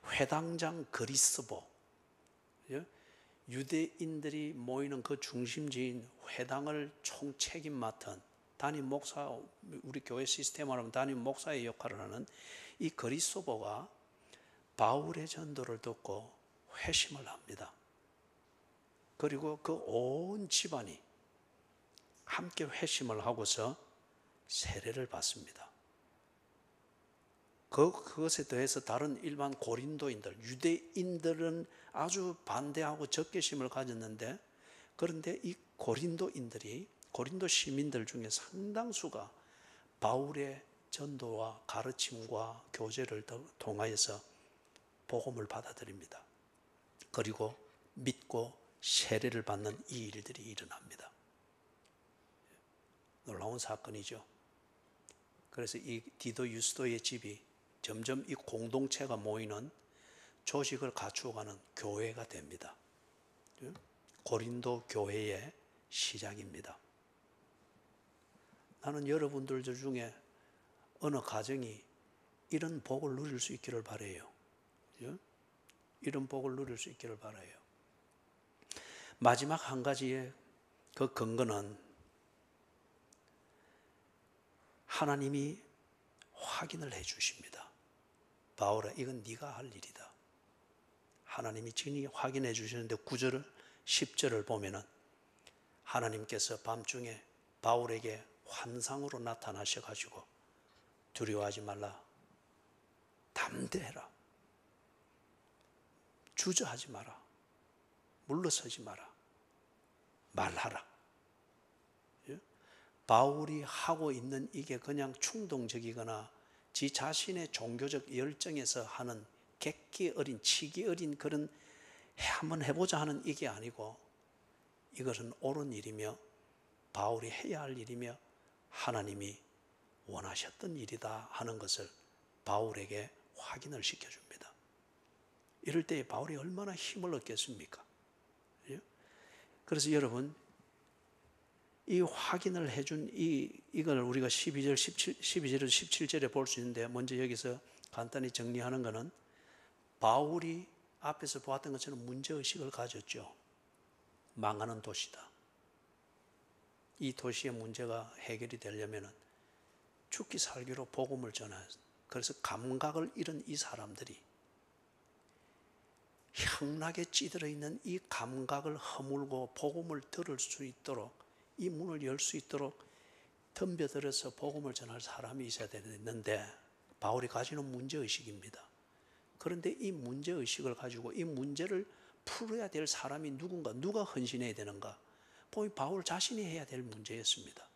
회당장 그리스보, 유대인들이 모이는 그 중심지인 회당을 총책임 맡은 담임 목사, 우리 교회 시스템으로 하면 담임 목사의 역할을 하는 이 그리스도가 바울의 전도를 듣고 회심을 합니다. 그리고 그 온 집안이 함께 회심을 하고서 세례를 받습니다. 그것에 더해서 다른 일반 고린도인들, 유대인들은 아주 반대하고 적개심을 가졌는데, 그런데 이 고린도 시민들 중에 상당수가 바울의 전도와 가르침과 교제를 통하여서 복음을 받아들입니다. 그리고 믿고 세례를 받는 이 일들이 일어납니다. 놀라운 사건이죠. 그래서 이 디도 유스도의 집이 점점 이 공동체가 모이는 조직을 갖추어가는 교회가 됩니다. 고린도 교회의 시작입니다. 나는 여러분들 중에 어느 가정이 이런 복을 누릴 수 있기를 바라요. 이런 복을 누릴 수 있기를 바라요. 마지막 한 가지의 그 근거는 하나님이 확인을 해 주십니다. 바울아, 이건 네가 할 일이다. 하나님이 진히 확인해 주시는데 9절, 10절을 보면은 하나님께서 밤중에 바울에게 환상으로 나타나셔가지고 두려워하지 말라, 담대해라, 주저하지 마라, 물러서지 마라, 말하라. 바울이 하고 있는 이게 그냥 충동적이거나 지 자신의 종교적 열정에서 하는 객기 어린, 치기 어린 그런 한번 해보자 하는 이게 아니고, 이것은 옳은 일이며 바울이 해야 할 일이며 하나님이 원하셨던 일이다 하는 것을 바울에게 확인을 시켜줍니다. 이럴 때 바울이 얼마나 힘을 얻겠습니까? 그래서 여러분, 이 확인을 해준 이걸 우리가 12절에서 17절에 볼 수 있는데, 먼저 여기서 간단히 정리하는 것은 바울이 앞에서 보았던 것처럼 문제의식을 가졌죠. 망하는 도시다. 이 도시의 문제가 해결이 되려면 죽기 살기로 복음을 전하여, 그래서 감각을 잃은 이 사람들이 향락에 찌들어 있는 이 감각을 허물고 복음을 들을 수 있도록, 이 문을 열 수 있도록 덤벼들어서 복음을 전할 사람이 있어야 되는데, 바울이 가지는 문제의식입니다. 그런데 이 문제의식을 가지고 이 문제를 풀어야 될 사람이 누가 헌신해야 되는가? 보면 바울 자신이 해야 될 문제였습니다.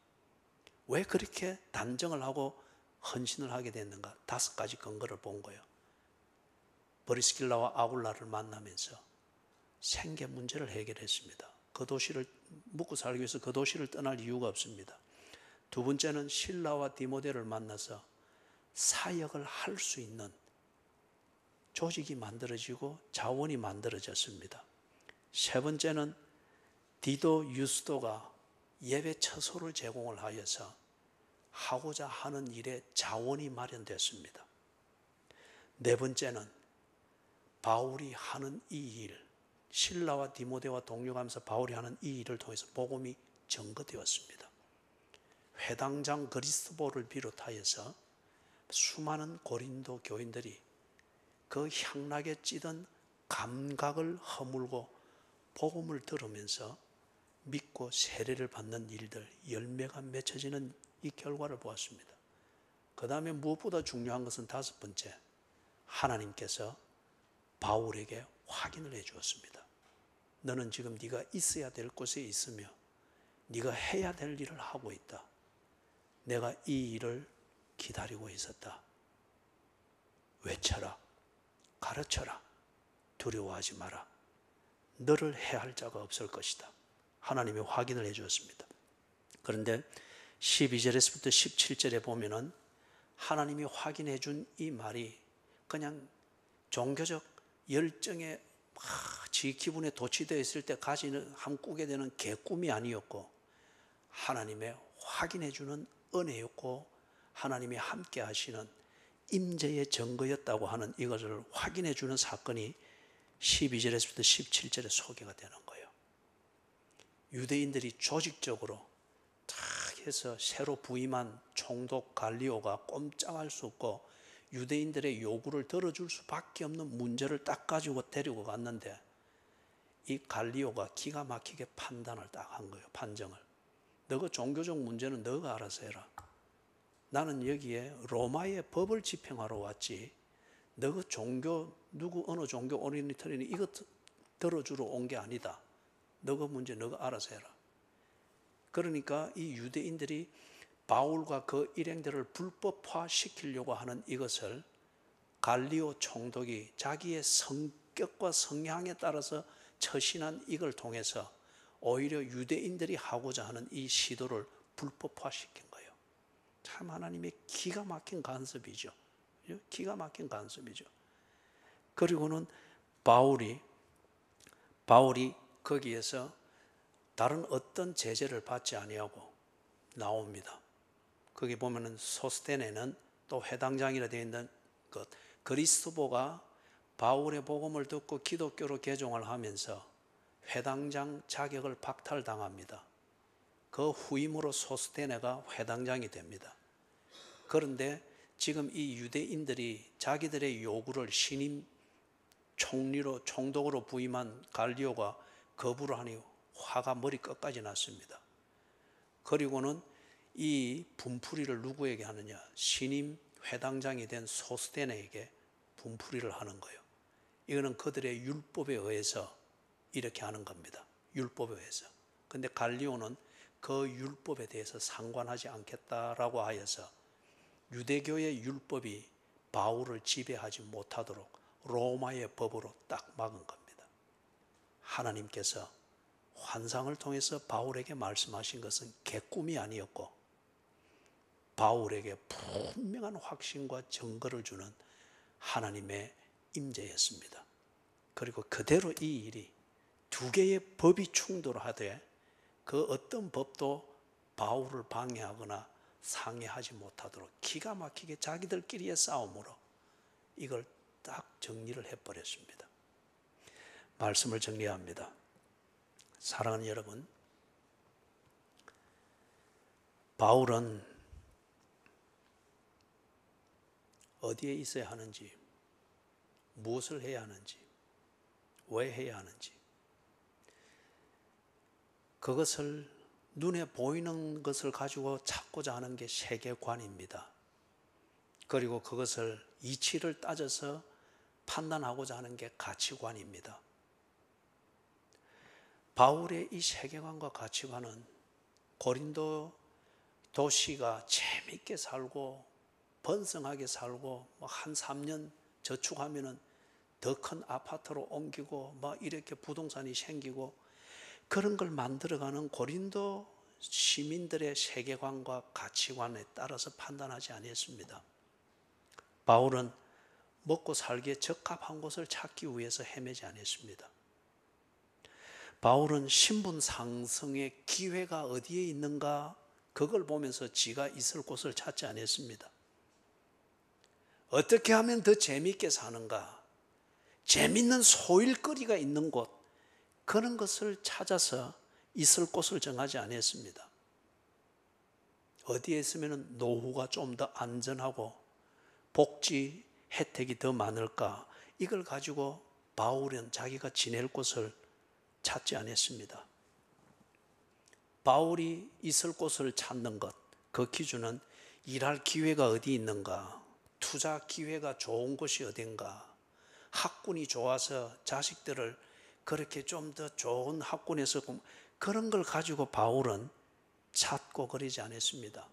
왜 그렇게 단정을 하고 헌신을 하게 됐는가? 5가지 근거를 본 거예요. 브리스길라와 아굴라를 만나면서 생계 문제를 해결했습니다. 그 도시를 묵고 살기 위해서 그 도시를 떠날 이유가 없습니다. 두 번째는 실라와 디모데를 만나서 사역을 할 수 있는 조직이 만들어지고 자원이 만들어졌습니다. 세 번째는 디도 유스도가 예배 처소를 제공을 하여서 하고자 하는 일에 자원이 마련됐습니다. 네 번째는 바울이 하는 이 일, 실라와 디모데와 동료하면서 바울이 하는 이 일을 통해서 복음이 증거되었습니다. 회당장 그리스도를 비롯하여서 수많은 고린도 교인들이 그 향락에 찌든 감각을 허물고 복음을 들으면서 믿고 세례를 받는 일들, 열매가 맺혀지는 이 결과를 보았습니다. 그 다음에 무엇보다 중요한 것은 5번째, 하나님께서 바울에게 확인을 해 주었습니다. 너는 지금 네가 있어야 될 곳에 있으며 네가 해야 될 일을 하고 있다. 내가 이 일을 기다리고 있었다. 외쳐라, 가르쳐라, 두려워하지 마라. 너를 해할 자가 없을 것이다. 하나님이 확인을 해 주었습니다. 그런데 12절에서부터 17절에 보면은 하나님이 확인해 준 이 말이 그냥 종교적 열정에 지 기분에 도취되어 있을 때 한번 꾸게 되는 개꿈이 아니었고, 하나님의 확인해 주는 은혜였고 하나님이 함께 하시는 임재의 증거였다고 하는 이것을 확인해 주는 사건이 12절에서부터 17절에 소개가 되는 거예요. 유대인들이 조직적으로 탁 해서 새로 부임한 총독 갈리오가 꼼짝할 수 없고 유대인들의 요구를 들어줄 수밖에 없는 문제를 딱 가지고 데리고 갔는데, 이 갈리오가 기가 막히게 판단을 딱 한 거예요. 판정을. 너가 종교적 문제는 너가 알아서 해라. 나는 여기에 로마의 법을 집행하러 왔지. 너가 종교 어느 종교 오리엔탈리니 이것 들어주러 온 게 아니다. 너가 문제 너가 알아서 해라. 그러니까 이 유대인들이 바울과 그 일행들을 불법화시키려고 하는 이것을 갈리오 총독이 자기의 성격과 성향에 따라서 처신한 이걸 통해서 오히려 유대인들이 하고자 하는 이 시도를 불법화시킨 거예요. 참 하나님의 기가 막힌 간섭이죠. 기가 막힌 간섭이죠. 그리고는 바울이 거기에서 다른 어떤 제재를 받지 아니하고 나옵니다. 거기 보면은 소스테네는 또 회당장이라 되어 있는 것, 그리스도보가 바울의 복음을 듣고 기독교로 개종을 하면서 회당장 자격을 박탈당합니다. 그 후임으로 소스테네가 회당장이 됩니다. 그런데 지금 이 유대인들이 자기들의 요구를 신임 총독으로 부임한 갈리오가 거부를 하니 화가 머리끝까지 났습니다. 그리고는 이 분풀이를 누구에게 하느냐? 신임 회당장이 된 소스테네에게 분풀이를 하는 거예요. 이거는 그들의 율법에 의해서 이렇게 하는 겁니다. 율법에 의해서. 근데 갈리오는 그 율법에 대해서 상관하지 않겠다라고 하여서 유대교의 율법이 바울을 지배하지 못하도록 로마의 법으로 딱 막은 겁니다. 하나님께서 환상을 통해서 바울에게 말씀하신 것은 개꿈이 아니었고 바울에게 분명한 확신과 증거를 주는 하나님의 임재였습니다. 그리고 그대로 이 일이 두 개의 법이 충돌하되 그 어떤 법도 바울을 방해하거나 상해하지 못하도록 기가 막히게 자기들끼리의 싸움으로 이걸 딱 정리를 해버렸습니다. 말씀을 정리합니다. 사랑하는 여러분, 바울은 어디에 있어야 하는지, 무엇을 해야 하는지, 왜 해야 하는지, 그것을 눈에 보이는 것을 가지고 찾고자 하는 게 세계관입니다. 그리고 그것을 이치를 따져서 판단하고자 하는 게 가치관입니다. 바울의 이 세계관과 가치관은 고린도 도시가 재밌게 살고 번성하게 살고 한 3년 저축하면은 더 큰 아파트로 옮기고 이렇게 부동산이 생기고 그런 걸 만들어가는 고린도 시민들의 세계관과 가치관에 따라서 판단하지 아니했습니다. 바울은 먹고 살기에 적합한 곳을 찾기 위해서 헤매지 않았습니다. 바울은 신분 상승의 기회가 어디에 있는가 그걸 보면서 지가 있을 곳을 찾지 않았습니다. 어떻게 하면 더 재미있게 사는가, 재미있는 소일거리가 있는 곳, 그런 것을 찾아서 있을 곳을 정하지 않았습니다. 어디에 있으면 노후가 좀 더 안전하고 복지 혜택이 더 많을까, 이걸 가지고 바울은 자기가 지낼 곳을 찾지 않았습니다. 바울이 있을 곳을 찾는 것, 그 기준은 일할 기회가 어디 있는가, 투자 기회가 좋은 곳이 어딘가, 학군이 좋아서 자식들을 그렇게 좀 더 좋은 학군에서 그런 걸 가지고 바울은 찾고 그러지 않았습니다.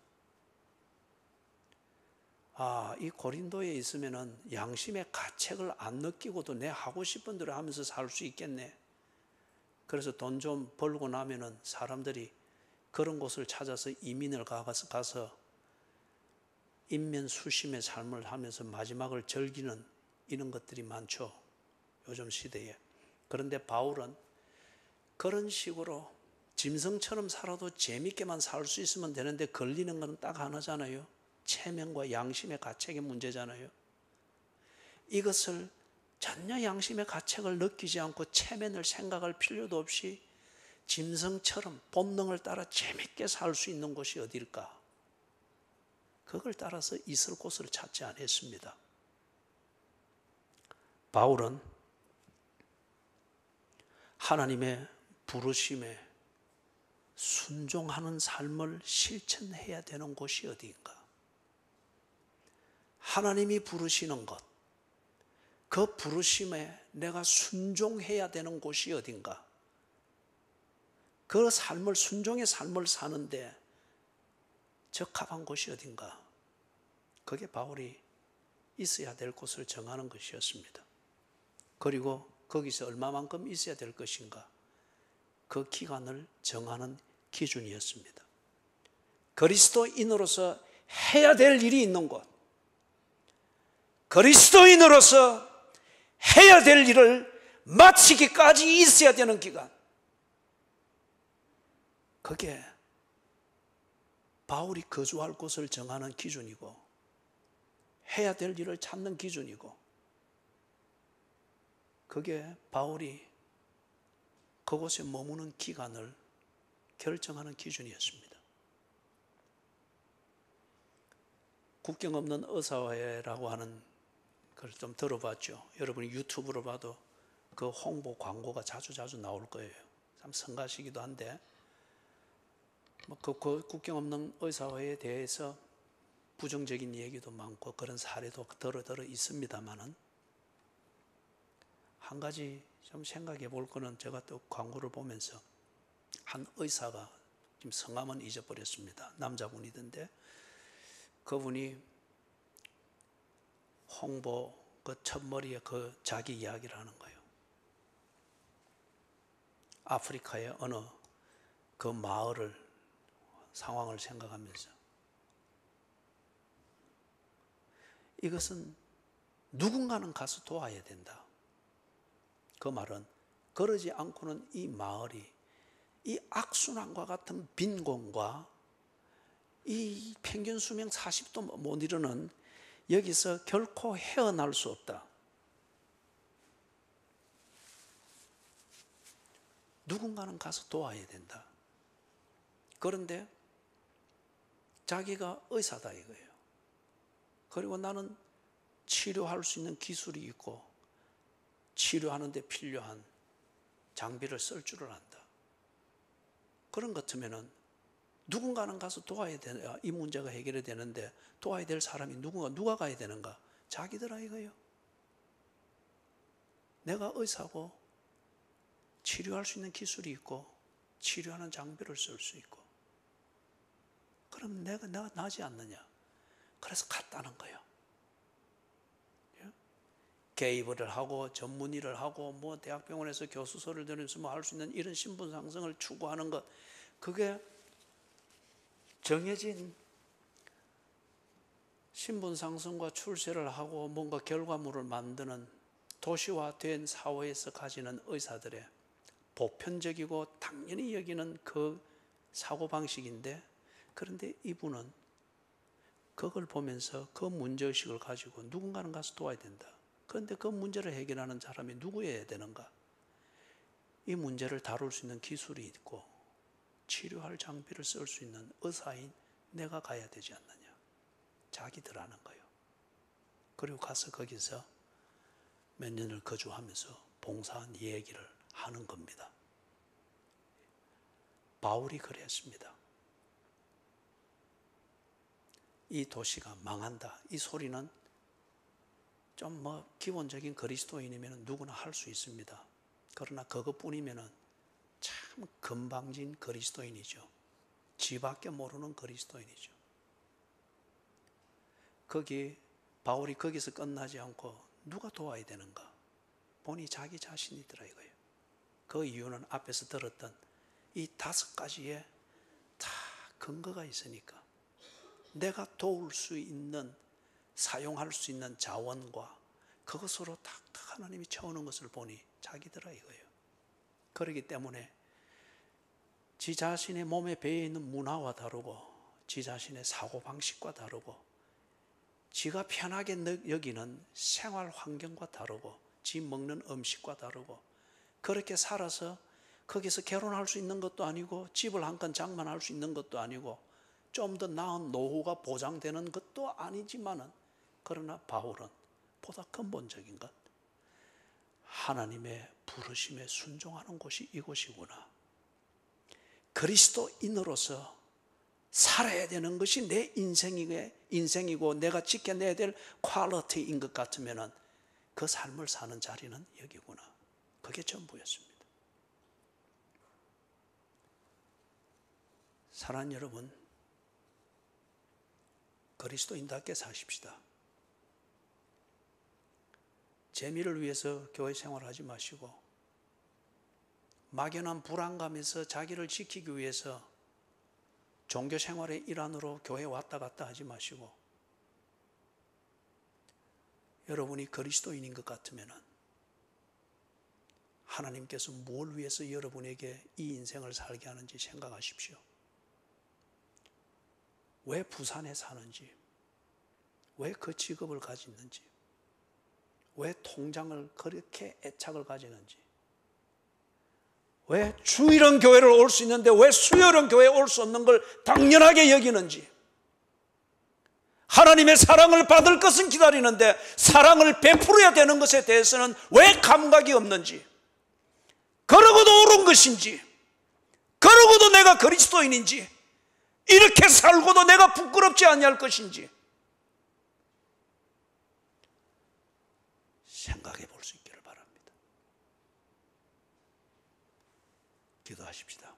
이 고린도에 있으면은 양심의 가책을 안 느끼고도 내 하고 싶은 대로 하면서 살 수 있겠네. 그래서 돈 좀 벌고 나면은 사람들이 그런 곳을 찾아서 이민을 가서 인면수심의 삶을 하면서 마지막을 즐기는 이런 것들이 많죠. 요즘 시대에. 그런데 바울은 그런 식으로 짐승처럼 살아도 재밌게만 살 수 있으면 되는데 걸리는 건 딱 하나잖아요. 체면과 양심의 가책의 문제잖아요. 이것을 전혀 양심의 가책을 느끼지 않고 체면을 생각할 필요도 없이 짐승처럼 본능을 따라 재밌게 살 수 있는 곳이 어딜까? 그걸 따라서 있을 곳을 찾지 않았습니다. 바울은 하나님의 부르심에 순종하는 삶을 실천해야 되는 곳이 어디인가? 하나님이 부르시는 것, 그 부르심에 내가 순종해야 되는 곳이 어딘가? 그 삶을, 순종의 삶을 사는데 적합한 곳이 어딘가? 그게 바울이 있어야 될 곳을 정하는 것이었습니다. 그리고 거기서 얼마만큼 있어야 될 것인가? 그 기간을 정하는 기준이었습니다. 그리스도인으로서 해야 될 일이 있는 곳, 그리스도인으로서 해야 될 일을 마치기까지 있어야 되는 기간, 그게 바울이 거주할 곳을 정하는 기준이고 해야 될 일을 찾는 기준이고, 그게 바울이 그곳에 머무는 기간을 결정하는 기준이었습니다. 국경 없는 의사회라고 하는 걸 좀 들어봤죠. 여러분이 유튜브로 봐도 그 홍보 광고가 자주 나올 거예요. 참 성가시기도 한데, 그 국경 없는 의사회에 대해서 부정적인 얘기도 많고 그런 사례도 들어 있습니다만은, 한 가지 좀 생각해 볼 거는, 제가 또 광고를 보면서 한 의사가, 지금 성함은 잊어버렸습니다. 남자분이던데, 그분이 홍보 그 첫머리에 그 자기 이야기를 하는 거예요. 아프리카의 어느 그 마을을, 상황을 생각하면서, 이것은 누군가는 가서 도와야 된다. 그 말은, 그러지 않고는 이 마을이 이 악순환과 같은 빈곤과 이 평균 수명 40도 못 이루는 여기서 결코 헤어날 수 없다. 누군가는 가서 도와야 된다. 그런데 자기가 의사다 이거예요. 그리고 나는 치료할 수 있는 기술이 있고 치료하는 데 필요한 장비를 쓸 줄을 안다. 그런 것 같으면은 누군가는 가서 도와야 되나, 이 문제가 해결이 되는데 도와야 될 사람이 누가 가야 되는가? 자기들 아이가요. 내가 의사고 치료할 수 있는 기술이 있고 치료하는 장비를 쓸 수 있고, 그럼 내가 나지 않느냐? 그래서 갔다는 거예요. 개입을 하고 전문 일을 하고 뭐 대학병원에서 교수소를 들으면서 뭐 할 수 있는 이런 신분 상승을 추구하는 것, 그게 정해진 신분 상승과 출세를 하고 뭔가 결과물을 만드는 도시화된 사회에서 가지는 의사들의 보편적이고 당연히 여기는 그 사고방식인데, 그런데 이분은 그걸 보면서 그 문제의식을 가지고 누군가는 가서 도와야 된다. 그런데 그 문제를 해결하는 사람이 누구여야 되는가? 이 문제를 다룰 수 있는 기술이 있고 치료할 장비를 쓸 수 있는 의사인 내가 가야 되지 않느냐. 자기들 하는 거예요. 그리고 가서 거기서 몇 년을 거주하면서 봉사한 얘기를 하는 겁니다. 바울이 그랬습니다. 이 도시가 망한다, 이 소리는 좀 뭐 기본적인 그리스도인이면 누구나 할 수 있습니다. 그러나 그것뿐이면 참 건방진 그리스도인이죠. 지밖에 모르는 그리스도인이죠. 바울이 거기서 끝나지 않고 누가 도와야 되는가? 본이 자기 자신이더라 이거예요. 그 이유는 앞에서 들었던 이 5가지의 다 근거가 있으니까, 내가 도울 수 있는, 사용할 수 있는 자원과 그것으로 탁탁 하나님이 채우는 것을 보니 자기더라 이거예요. 그렇기 때문에 지 자신의 몸에 배에 있는 문화와 다르고 지 자신의 사고방식과 다르고 지가 편하게 여기는 생활 환경과 다르고 지 먹는 음식과 다르고, 그렇게 살아서 거기서 결혼할 수 있는 것도 아니고 집을 한 칸 장만할 수 있는 것도 아니고 좀 더 나은 노후가 보장되는 것도 아니지만은, 그러나 바울은 보다 근본적인 것, 하나님의 부르심에 순종하는 곳이 이곳이구나. 그리스도인으로서 살아야 되는 것이 내 인생이고 내가 지켜내야 될 퀄리티인 것 같으면 그 삶을 사는 자리는 여기구나. 그게 전부였습니다. 사랑하는 여러분, 그리스도인답게 사십시다. 재미를 위해서 교회 생활하지 마시고 막연한 불안감에서 자기를 지키기 위해서 종교 생활의 일환으로 교회 왔다 갔다 하지 마시고 여러분이 그리스도인인 것 같으면 하나님께서 뭘 위해서 여러분에게 이 인생을 살게 하는지 생각하십시오. 왜 부산에 사는지, 왜 그 직업을 가지는지, 왜 통장을 그렇게 애착을 가지는지, 왜 주일은 교회를 올 수 있는데 왜 수요일은 교회에 올 수 없는 걸 당연하게 여기는지, 하나님의 사랑을 받을 것은 기다리는데 사랑을 베풀어야 되는 것에 대해서는 왜 감각이 없는지, 그러고도 옳은 것인지, 그러고도 내가 그리스도인인지, 이렇게 살고도 내가 부끄럽지 아니할 것인지 생각해 볼 수 있기를 바랍니다. 기도하십시다.